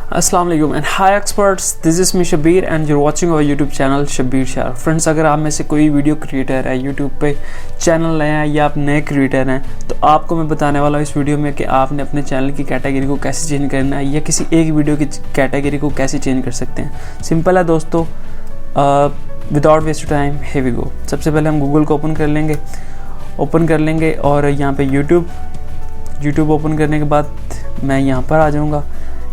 अस्सलाम वालेकुम and hi experts, this is me Shabir and you're watching our YouTube channel Shabir Sharo. Friends, अगर आप में से कोई वीडियो क्रिएटर है, यूट्यूब पे चैनल नए हैं या आप नए क्रिएटर हैं, तो आपको मैं बताने वाला हूँ इस वीडियो में कि आपने अपने चैनल की कैटेगरी को कैसे चेंज करना है या किसी एक वीडियो की कैटेगरी को कैसे चेंज कर सकते हैं। सिंपल है दोस्तों, without waste time here we go. सबसे पहले हम गूगल को ओपन कर लेंगे और यहाँ पे यूट्यूब ओपन करने के बाद मैं यहाँ पर आ जाऊँगा।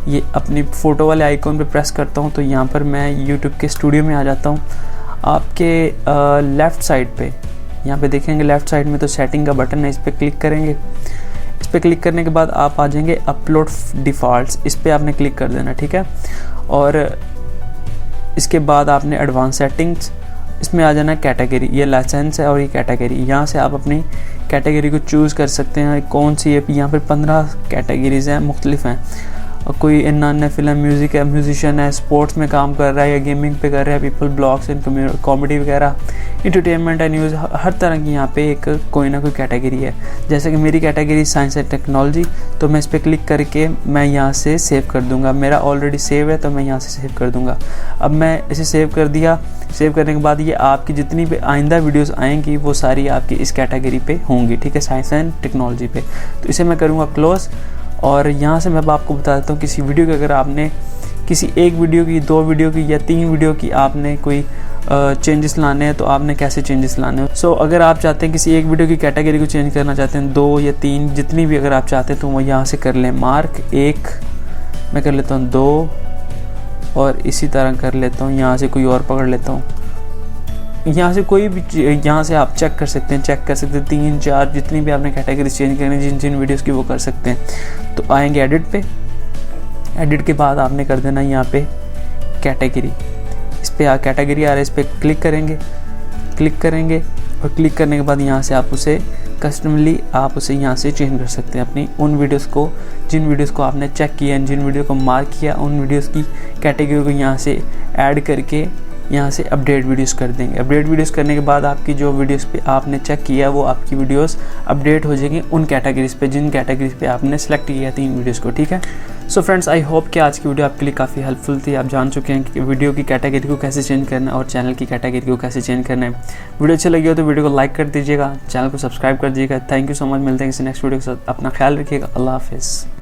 ये अपनी फ़ोटो वाले आइकॉन पे प्रेस करता हूँ तो यहाँ पर मैं यूट्यूब के स्टूडियो में आ जाता हूँ। आपके लेफ़्ट साइड पे यहाँ पे देखेंगे, लेफ़्ट साइड में तो सेटिंग का बटन है, इस पर क्लिक करेंगे। इस पर क्लिक करने के बाद आप आ जाएंगे अपलोड डिफ़ॉल्ट्स, इस पर आपने क्लिक कर देना, ठीक है। और इसके बाद आपने एडवांस सेटिंग्स, इसमें आ जाना कैटेगरी। ये लाइसेंस है और ये कैटेगरी, यहाँ से आप अपनी कैटेगरी को चूज़ कर सकते हैं कौन सी है। यहाँ पर 15 कैटेगरीज़ हैं, मुख्तलिफ हैं। और कोई नॉन फिल्म म्यूज़िक है, म्यूजिशियन है, स्पोर्ट्स में काम कर रहा है या गेमिंग पे कर रहा है, पीपल ब्लॉग्स एंड कॉमेडी वगैरह, इंटरटेनमेंट है, न्यूज़, हर तरह की यहाँ पे एक कोई ना कोई कैटेगरी है। जैसे कि मेरी कैटेगरी साइंस एंड टेक्नोलॉजी, तो मैं इस पर क्लिक करके मैं यहाँ से सेव कर दूँगा। मेरा ऑलरेडी सेव है तो मैं यहाँ से सेव कर दूँगा। अब मैं इसे सेव कर दिया। सेव करने के बाद ये आपकी जितनी भी आइंदा वीडियोस आएंगी वो सारी आपकी इस कैटेगरी पे होंगी, ठीक है, साइंस एंड टेक्नोलॉजी पे। तो इसे मैं करूँगा क्लोज़। और यहाँ से मैं आपको बता देता हूँ, किसी वीडियो की अगर आपने किसी एक वीडियो की, 2 वीडियो की या 3 वीडियो की आपने कोई चेंजेस लाने हैं तो आपने कैसे चेंजेस लाने हैं। सो अगर आप चाहते हैं किसी एक वीडियो की कैटेगरी को चेंज करना चाहते हैं, 2 या 3 जितनी भी अगर आप चाहते हैं, तो वो यहाँ से कर लें मार्क। 1 मैं कर लेता हूँ, 2 और इसी तरह कर लेता हूँ। यहाँ से कोई और पकड़ लेता हूँ, यहाँ से कोई भी, यहाँ से आप चेक कर सकते हैं 3, 4 जितनी भी आपने कैटेगरी चेंज करनी, जिन वीडियोस की वो कर सकते हैं। तो आएंगे एडिट पे। एडिट के बाद आपने कर देना यहाँ पे कैटेगरी। इस पर कैटेगरी आ रहा है, इस पर क्लिक करेंगे और क्लिक करने के बाद यहाँ से आप उसे कस्टमली आप उसे यहाँ से चेंज कर सकते हैं अपनी उन वीडियोस को, जिन वीडियोस को आपने चेक किया, जिन वीडियो को मार्क किया, उन वीडियोस की कैटेगरी को यहाँ से ऐड करके यहाँ से अपडेट वीडियोस कर देंगे। अपडेट वीडियोस करने के बाद आपकी जो वीडियोस पे आपने चेक किया वो आपकी वीडियोस अपडेट हो जाएंगी उन कैटेगरीज पे, जिन कैटेगरीज पे आपने सेलेक्ट किया 3 वीडियोस को, ठीक है। सो फ्रेंड्स, आई होप कि आज की वीडियो आपके लिए काफ़ी हेल्पफुल थी। आप जान चुके हैं कि वीडियो की कैटेगरी को कैसे चेंज करना है और चैनल की कैटेगरी को कैसे चेंज करना है। वीडियो अच्छी लगी हो तो वीडियो को लाइक कर दीजिएगा, चैनल को सब्सक्राइब कर दीजिएगा। Thank you so much. मिलते हैं किसी नेक्स्ट वीडियो के साथ। अपना ख्याल रखिएगा। अल्लाह हाफिज़।